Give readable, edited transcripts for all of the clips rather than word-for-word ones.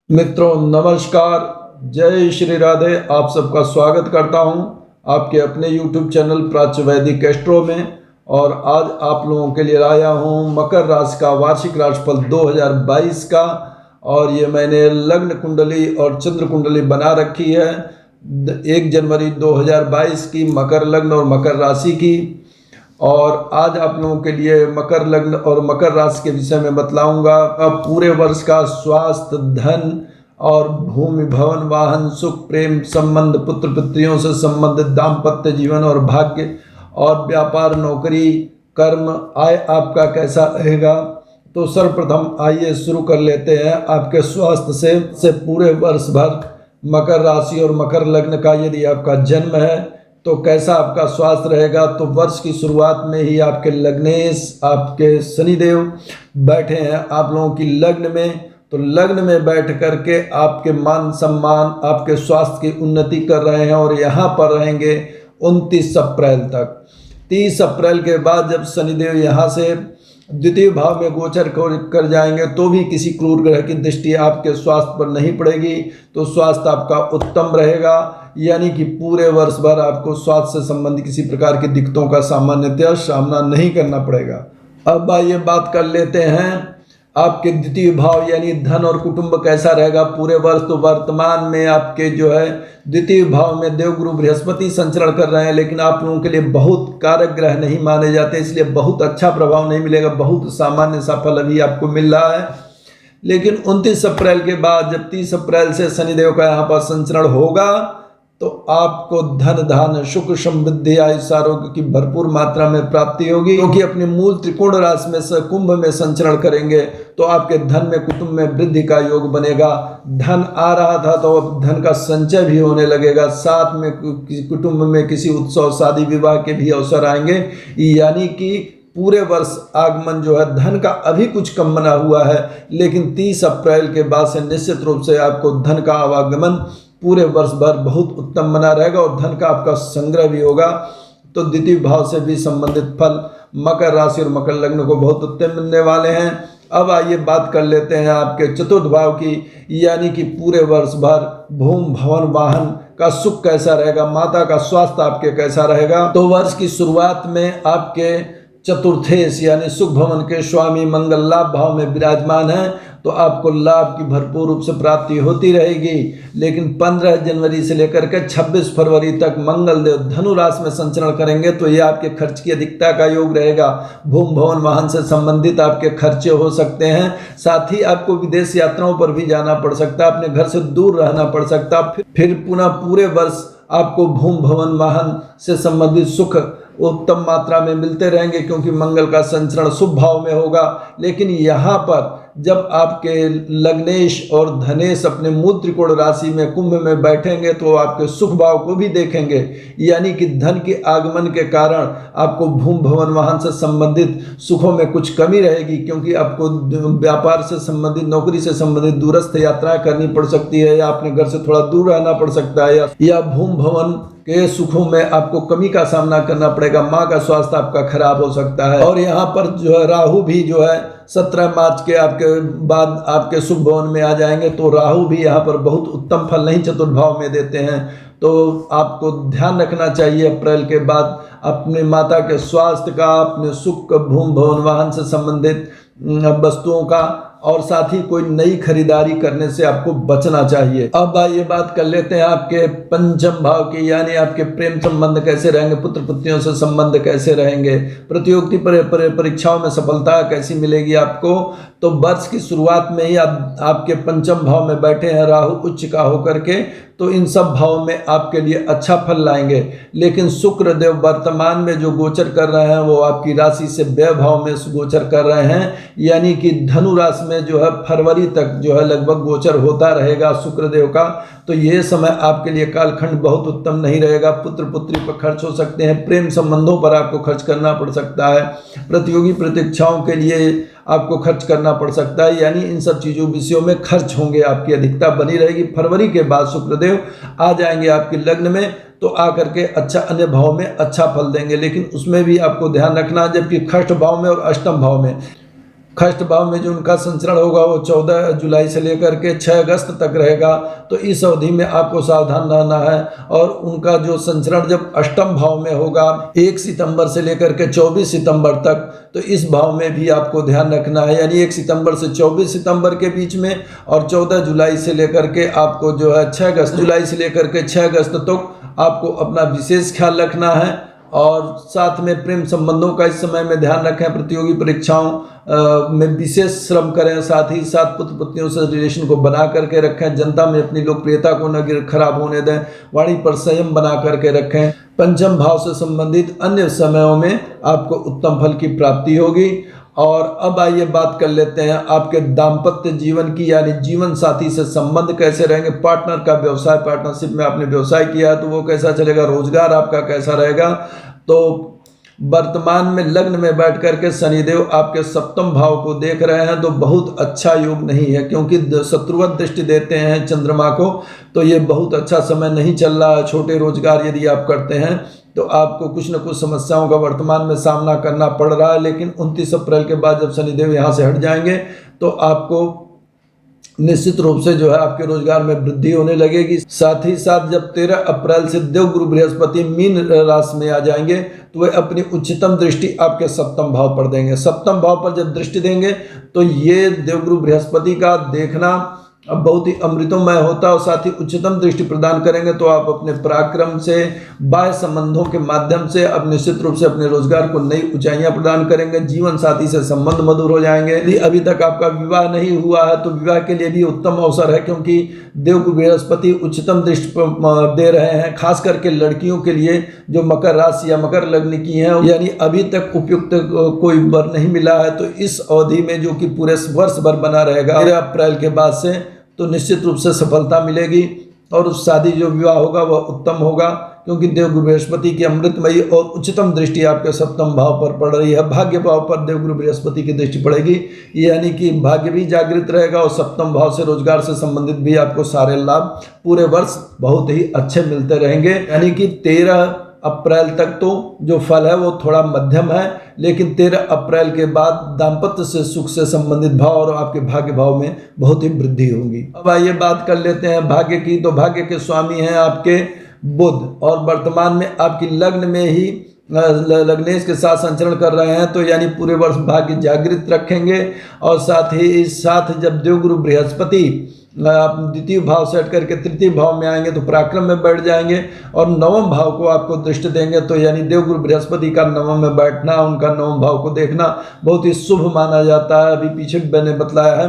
मित्रों नमस्कार, जय श्री राधे। आप सबका स्वागत करता हूं आपके अपने YouTube चैनल प्राच्य वैदिक एस्ट्रो में। और आज आप लोगों के लिए लाया हूं मकर राशि का वार्षिक राशिफल 2022 का। और ये मैंने लग्न कुंडली और चंद्र कुंडली बना रखी है 1 जनवरी 2022 की, मकर लग्न और मकर राशि की। और आज आप लोगों के लिए मकर लग्न और मकर राशि के विषय में बतलाऊंगा। अब पूरे वर्ष का स्वास्थ्य, धन और भूमि, भवन, वाहन, सुख, प्रेम संबंध, पुत्र पुत्रियों से संबंधित, दाम्पत्य जीवन और भाग्य और व्यापार, नौकरी, कर्म, आय आपका कैसा रहेगा। तो सर्वप्रथम आइए शुरू कर लेते हैं आपके स्वास्थ्य से पूरे वर्ष भर मकर राशि और मकर लग्न का यदि आपका जन्म है तो कैसा आपका स्वास्थ्य रहेगा। तो वर्ष की शुरुआत में ही आपके लग्नेश, आपके शनिदेव बैठे हैं आप लोगों की लग्न में। तो लग्न में बैठ करके आपके मान सम्मान, आपके स्वास्थ्य की उन्नति कर रहे हैं और यहाँ पर रहेंगे 29 अप्रैल तक। 30 अप्रैल के बाद जब शनिदेव यहाँ से द्वितीय भाव में गोचर कर जाएंगे तो भी किसी क्रूर ग्रह की दृष्टि आपके स्वास्थ्य पर नहीं पड़ेगी। तो स्वास्थ्य आपका उत्तम रहेगा, यानी कि पूरे वर्ष भर आपको स्वास्थ्य से संबंधित किसी प्रकार की दिक्कतों का सामान्यतः सामना नहीं करना पड़ेगा। अब आइए बात कर लेते हैं आपके द्वितीय भाव यानी धन और कुटुंब कैसा रहेगा पूरे वर्ष। तो वर्तमान में आपके जो है द्वितीय भाव में देवगुरु बृहस्पति संचरण कर रहे हैं, लेकिन आप लोगों के लिए बहुत कारक ग्रह नहीं माने जाते, इसलिए बहुत अच्छा प्रभाव नहीं मिलेगा, बहुत सामान्य सा फल अभी आपको मिल रहा है। लेकिन 29 अप्रैल के बाद जब 30 अप्रैल से शनिदेव का यहाँ पर संचरण होगा तो आपको धन, धान्य, सुख, समृद्धि, आयुष, आरोग्य की भरपूर मात्रा में प्राप्ति होगी, क्योंकि अपने मूल त्रिकोण राशि में से कुंभ में संचरण करेंगे तो आपके धन में, कुटुंब में वृद्धि का योग बनेगा। धन आ रहा था तो अब धन का संचय भी होने लगेगा, साथ में कुटुंब में किसी उत्सव, शादी, विवाह के भी अवसर आएंगे। यानी कि पूरे वर्ष आगमन जो है धन का अभी कुछ कम बना हुआ है, लेकिन 30 अप्रैल के बाद से निश्चित रूप से आपको धन का आवागमन पूरे वर्ष भर बहुत उत्तम बना रहेगा और धन का आपका संग्रह भी होगा। तो द्वितीय भाव से भी संबंधित फल मकर राशि और मकर लग्न को बहुत उत्तम मिलने वाले हैं। अब आइए बात कर लेते हैं आपके चतुर्थ भाव की, यानी कि पूरे वर्ष भर भूमि, भवन, वाहन का सुख कैसा रहेगा, माता का स्वास्थ्य आपके कैसा रहेगा। तो वर्ष की शुरुआत में आपके चतुर्थेश यानी सुख भवन के स्वामी मंगल लाभ भाव में विराजमान है, तो आपको लाभ की भरपूर रूप से प्राप्ति होती रहेगी। लेकिन 15 जनवरी से लेकर के 26 फरवरी तक मंगल देव धनु राशि में संचरण करेंगे तो ये आपके खर्च की अधिकता का योग रहेगा। भूमि, भवन, वाहन से संबंधित आपके खर्चे हो सकते हैं, साथ ही आपको विदेश यात्राओं पर भी जाना पड़ सकता है, अपने घर से दूर रहना पड़ सकता है। फिर पुनः पूरे वर्ष आपको भूमि, भवन, वाहन से संबंधित सुख उत्तम मात्रा में मिलते रहेंगे, क्योंकि मंगल का संचरण शुभ भाव में होगा। लेकिन यहाँ पर जब आपके लग्नेश और धनेश अपने मूल त्रिकोण राशि में कुंभ में बैठेंगे तो आपके सुख भाव को भी देखेंगे, यानी कि धन के आगमन के कारण आपको भूमि, भवन, वाहन से संबंधित सुखों में कुछ कमी रहेगी, क्योंकि आपको व्यापार से संबंधित, नौकरी से संबंधित दूरस्थ यात्राएं करनी पड़ सकती है, या अपने घर से थोड़ा दूर रहना पड़ सकता है, या भूमि भवन के सुखों में आपको कमी का सामना करना पड़ेगा। माँ का स्वास्थ्य आपका खराब हो सकता है। और यहाँ पर जो है राहु भी जो है 17 मार्च के आपके बाद आपके शुभ भवन में आ जाएंगे, तो राहु भी यहाँ पर बहुत उत्तम फल नहीं चतुर्भाव में देते हैं। तो आपको ध्यान रखना चाहिए अप्रैल के बाद अपने माता के स्वास्थ्य का, अपने सुख, भूमि, भवन, वाहन से संबंधित वस्तुओं का, और साथ ही कोई नई खरीदारी करने से आपको बचना चाहिए। अब आइए बात कर लेते हैं आपके पंचम भाव की, यानी आपके प्रेम संबंध कैसे रहेंगे, पुत्र पुत्रियों से संबंध कैसे रहेंगे, प्रतियोगिता परीक्षाओं में सफलता कैसी मिलेगी आपको। तो वर्ष की शुरुआत में ही आपके पंचम भाव में बैठे हैं राहु उच्च का होकर के, तो इन सब भावों में आपके लिए अच्छा फल लाएंगे। लेकिन शुक्र देव वर्तमान में जो गोचर कर रहे हैं वो आपकी राशि से व्यय भाव में गोचर कर रहे हैं, यानी कि धनु राशि में जो है फरवरी तक जो है लगभग गोचर होता रहेगा शुक्र देव का। तो ये समय आपके लिए कालखंड बहुत उत्तम नहीं रहेगा। पुत्र पुत्री पर खर्च हो सकते हैं, प्रेम संबंधों पर आपको खर्च करना पड़ सकता है, प्रतियोगी परीक्षाओं के लिए आपको खर्च करना पड़ सकता है, यानी इन सब चीज़ों विषयों में खर्च होंगे, आपकी अधिकता बनी रहेगी। फरवरी के बाद शुक्रदेव आ जाएंगे आपके लग्न में, तो आकर के अच्छा अन्य भाव में अच्छा फल देंगे, लेकिन उसमें भी आपको ध्यान रखना, जबकि खष्ट भाव में और अष्टम भाव में खष्ट भाव में जो उनका संचरण होगा वो 14 जुलाई से लेकर के 6 अगस्त तक रहेगा। तो इस अवधि में आपको सावधान रहना है। और उनका जो संचरण जब अष्टम भाव में होगा 1 सितंबर से लेकर के 24 सितंबर तक, तो इस भाव में भी आपको ध्यान रखना है। यानी 1 सितंबर से 24 सितंबर के बीच में और 14 जुलाई से लेकर के आपको जो है 6 अगस्त जुलाई से लेकर के 6 अगस्त तक आपको अपना विशेष ख्याल रखना है। और साथ में प्रेम संबंधों का इस समय में ध्यान रखें। प्रतियोगी परीक्षाओं में विशेष श्रम करें। साथ ही साथ पुत्र पुत्रियों से रिलेशन को बना करके रखें। जनता में अपनी लोकप्रियता को न खराब होने दें। वाणी पर संयम बना करके रखें। पंचम भाव से संबंधित अन्य समयों में आपको उत्तम फल की प्राप्ति होगी। और अब आइए बात कर लेते हैं आपके दाम्पत्य जीवन की, यानी जीवन साथी से संबंध कैसे रहेंगे। पार्टनर का व्यवसाय, पार्टनरशिप में आपने व्यवसाय किया है तो वो कैसा चलेगा, रोजगार आपका कैसा रहेगा। तो वर्तमान में लग्न में बैठ करके शनिदेव आपके सप्तम भाव को देख रहे हैं तो बहुत अच्छा योग नहीं है, क्योंकि शत्रुवत दृष्टि देते हैं चंद्रमा को। तो ये बहुत अच्छा समय नहीं चल रहा है। छोटे रोजगार यदि आप करते हैं तो आपको कुछ न कुछ समस्याओं का वर्तमान में सामना करना पड़ रहा है। लेकिन 29 अप्रैल के बाद जब शनिदेव यहाँ से हट जाएंगे तो आपको निश्चित रूप से जो है आपके रोजगार में वृद्धि होने लगेगी। साथ ही साथ जब 13 अप्रैल से देवगुरु बृहस्पति मीन राशि में आ जाएंगे तो वे अपनी उच्चतम दृष्टि आपके सप्तम भाव पर देंगे। सप्तम भाव पर जब दृष्टि देंगे तो ये देवगुरु बृहस्पति का देखना अब बहुत ही अमृतमय होता है। और साथ ही उच्चतम दृष्टि प्रदान करेंगे तो आप अपने पराक्रम से, बाह्य संबंधों के माध्यम से अब निश्चित रूप से अपने रोजगार को नई ऊंचाइयां प्रदान करेंगे। जीवन साथी से संबंध मधुर हो जाएंगे। यदि अभी तक आपका विवाह नहीं हुआ है तो विवाह के लिए भी उत्तम अवसर है, क्योंकि देवगुरु बृहस्पति उच्चतम दृष्टि दे रहे हैं। खास करके लड़कियों के लिए जो मकर राशि या मकर लग्न की हैं, यानी अभी तक उपयुक्त कोई वर नहीं मिला है, तो इस अवधि में जो कि पूरे वर्ष भर बना रहेगा 13 अप्रैल के बाद से, तो निश्चित रूप से सफलता मिलेगी। और उस शादी जो विवाह होगा वह उत्तम होगा, क्योंकि देवगुरु बृहस्पति की अमृतमयी और उच्चतम दृष्टि आपके सप्तम भाव पर पड़ रही है। भाग्य भाव पर देवगुरु बृहस्पति की दृष्टि पड़ेगी, यानी कि भाग्य भी जागृत रहेगा। और सप्तम भाव से रोजगार से संबंधित भी आपको सारे लाभ पूरे वर्ष बहुत ही अच्छे मिलते रहेंगे। यानी कि 13 अप्रैल तक तो जो फल है वो थोड़ा मध्यम है, लेकिन 13 अप्रैल के बाद दाम्पत्य से सुख से संबंधित भाव और आपके भाग्य भाव में बहुत ही वृद्धि होगी। अब आइए बात कर लेते हैं भाग्य की। तो भाग्य के स्वामी हैं आपके बुध, और वर्तमान में आपकी लग्न में ही लग्नेश के साथ संचरण कर रहे हैं। तो यानी पूरे वर्ष भाग्य जागृत रखेंगे। और साथ ही इस साथ जब देवगुरु बृहस्पति आप द्वितीय भाव से हट करके तृतीय भाव में आएंगे तो पराक्रम में बैठ जाएंगे और नवम भाव को आपको दृष्टि देंगे। तो यानी देवगुरु बृहस्पति का नवम में बैठना, उनका नवम भाव को देखना बहुत ही शुभ माना जाता है। अभी पीछे मैंने बतलाया है।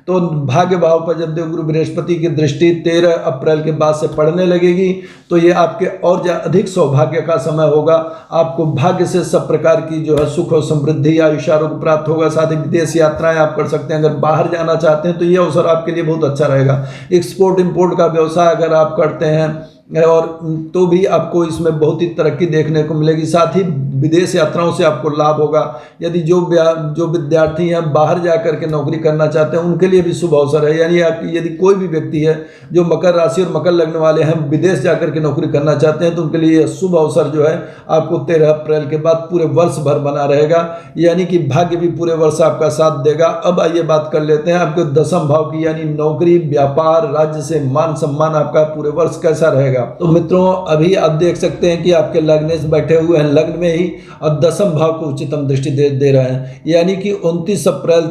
तो भाग्य भाव पर जब देवगुरु बृहस्पति की दृष्टि 13 अप्रैल के बाद से पड़ने लगेगी तो ये आपके और अधिक सौभाग्य का समय होगा। आपको भाग्य से सब प्रकार की जो है सुख और समृद्धि, आयुष आरोग्य प्राप्त होगा। साथ ही विदेश यात्राएं आप कर सकते हैं। अगर बाहर जाना चाहते हैं तो ये अवसर आपके लिए बहुत अच्छा रहेगा। एक्सपोर्ट इंपोर्ट का व्यवसाय अगर आप करते हैं और तो भी आपको इसमें बहुत ही तरक्की देखने को मिलेगी। साथ ही विदेश यात्राओं से आपको लाभ होगा। यदि जो विद्यार्थी हैं बाहर जाकर के नौकरी करना चाहते हैं उनके लिए भी शुभ अवसर है। यानी आप यदि कोई भी व्यक्ति है जो मकर राशि और मकर लग्न वाले हैं विदेश जाकर के नौकरी करना चाहते हैं तो उनके लिए शुभ अवसर जो है आपको 13 अप्रैल के बाद पूरे वर्ष भर बना रहेगा। यानी कि भाग्य भी पूरे वर्ष आपका साथ देगा। अब आइए बात कर लेते हैं आपके दसम भाव की, यानी नौकरी, व्यापार, राज्य से मान सम्मान आपका पूरे वर्ष कैसा रहेगा। तो मित्रों अभी आप देख सकते हैं कि आपके लग्नेश बैठे हुए हैं लग्न में ही और दसम भाव को उच्चतम दृष्टि दे रहे हैं। यानी कि 29 अप्रैल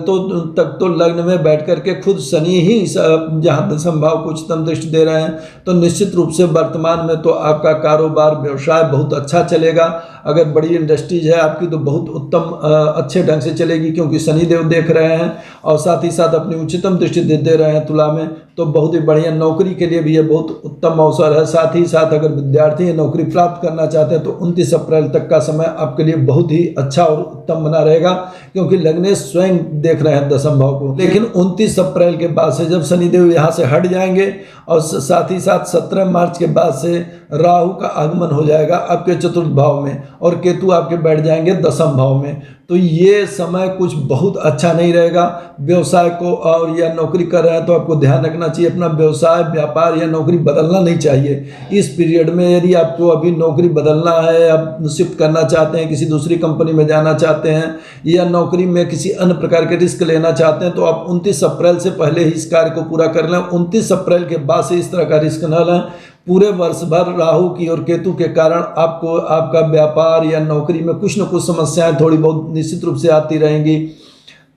तक तो लग्न में बैठ करके खुद शनि ही जहां दसम भाव को उच्चतम दृष्टि दे रहे हैं। तो निश्चित रूप से वर्तमान में तो आपका कारोबार, व्यवसाय बहुत अच्छा चलेगा। अगर बड़ी इंडस्ट्रीज है आपकी तो बहुत उत्तम अच्छे ढंग से चलेगी, क्योंकि शनिदेव देख रहे हैं और साथ ही साथ अपनी उच्चतम दृष्टि दे रहे हैं तुला में। तो बहुत ही बढ़िया, नौकरी के लिए भी ये बहुत उत्तम अवसर है। साथ ही साथ अगर विद्यार्थी नौकरी प्राप्त करना चाहते हैं तो 29 अप्रैल तक का समय आपके लिए बहुत ही अच्छा और उत्तम बना रहेगा, क्योंकि लग्नेश स्वयं देख रहे हैं दसम भाव को। लेकिन 29 अप्रैल के बाद से जब शनिदेव यहाँ से हट जाएंगे और साथ ही साथ 17 मार्च के बाद से राहु का आगमन हो जाएगा आपके चतुर्थ भाव में और केतु आपके बैठ जाएंगे दसम भाव में। तो ये समय कुछ बहुत अच्छा नहीं रहेगा। व्यवसाय को और या नौकरी कर रहे हैं तो आपको ध्यान रखना चाहिए, अपना व्यवसाय, व्यापार या नौकरी बदलना नहीं चाहिए इस पीरियड में। यदि आपको अभी नौकरी बदलना है, आप शिफ्ट करना चाहते हैं, किसी दूसरी कंपनी में जाना चाहते हैं या नौकरी में किसी अन्य प्रकार के रिस्क लेना चाहते हैं, तो आप 29 अप्रैल से पहले ही इस कार्य को पूरा कर लें। 29 अप्रैल के बाद से इस तरह का रिस्क न लें। पूरे वर्ष भर राहु की और केतु के कारण आपको आपका व्यापार या नौकरी में कुछ न कुछ समस्याएं थोड़ी बहुत निश्चित रूप से आती रहेंगी।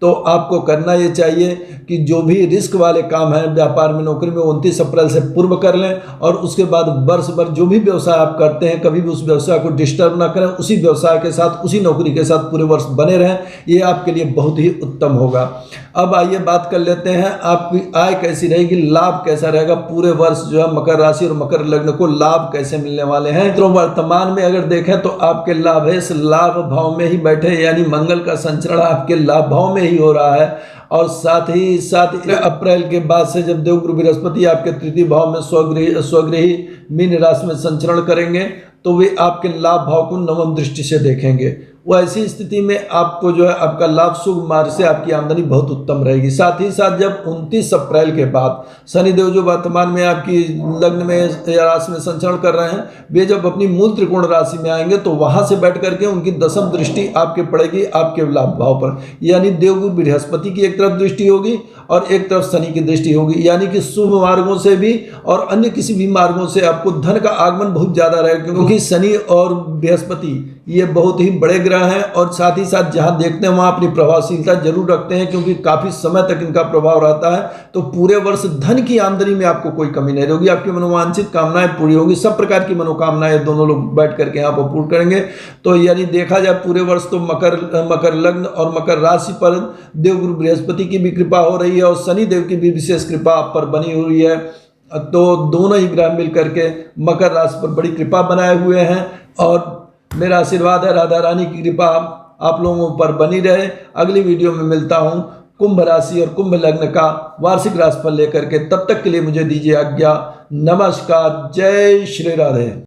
तो आपको करना ये चाहिए कि जो भी रिस्क वाले काम हैं व्यापार में, नौकरी में, 29 अप्रैल से पूर्व कर लें। और उसके बाद वर्ष भर जो भी व्यवसाय आप करते हैं कभी भी उस व्यवसाय को डिस्टर्ब ना करें, उसी व्यवसाय के साथ, उसी नौकरी के साथ पूरे वर्ष बने रहें। ये आपके लिए बहुत ही उत्तम होगा। अब आइए बात कर लेते हैं आपकी आय कैसी रहेगी, लाभ कैसा रहेगा। पूरे वर्ष जो है मकर राशि और मकर लग्न को लाभ कैसे मिलने वाले हैं। तो वर्तमान में अगर देखें तो आपके लाभ है इस लाभ भाव में ही बैठे, यानी मंगल का संचरण आपके लाभ भाव में ही हो रहा है। और साथ ही साथ अप्रैल के बाद से जब देवगुरु बृहस्पति आपके तृतीय भाव में स्वगृही मीन राशि में संचरण करेंगे तो वे आपके लाभ भाव को नवम दृष्टि से देखेंगे। वो ऐसी स्थिति में आपको जो है आपका लाभ शुभ मार्ग से आपकी आमदनी बहुत उत्तम रहेगी। साथ ही साथ जब 29 अप्रैल के बाद शनिदेव जो वर्तमान में आपकी लग्न में या राशि में संचरण कर रहे हैं, वे जब अपनी मूल त्रिकोण राशि में आएंगे तो वहां से बैठ करके उनकी दशम दृष्टि आपके पड़ेगी आपके लाभ भाव पर। यानी देवगुरु बृहस्पति की एक तरफ दृष्टि होगी और एक तरफ शनि की दृष्टि होगी। यानी कि शुभ मार्गों से भी और अन्य किसी भी मार्गों से आपको धन का आगमन बहुत ज्यादा रहेगा, क्योंकि शनि और बृहस्पति ये बहुत ही बड़े ग्रह हैं। और साथ ही साथ जहां देखते हैं वहां अपनी प्रभावशीलता जरूर रखते हैं, क्योंकि काफी समय तक इनका प्रभाव रहता है। तो पूरे वर्ष धन की आमदनी में आपको कोई कमी नहीं होगी, आपकी मनोवांछित कामनाएं पूरी होगी। सब प्रकार की मनोकामनाएं दोनों लोग बैठ करके यहाँ पर पूर्ण करेंगे। तो यानी देखा जाए पूरे वर्ष तो मकर लग्न और मकर राशि पर देवगुरु बृहस्पति की भी कृपा हो रही है और शनि देव की भी विशेष कृपा आप पर बनी हुई है। तो दोनों ही ग्रह मिल करके मकर राशि पर बड़ी कृपा बनाए हुए हैं और मेरा आशीर्वाद है राधा रानी की कृपा आप लोगों पर बनी रहे। अगली वीडियो में मिलता हूं कुंभ राशि और कुंभ लग्न का वार्षिक राशिफल लेकर के। तब तक के लिए मुझे दीजिए आज्ञा। नमस्कार। जय श्री राधे।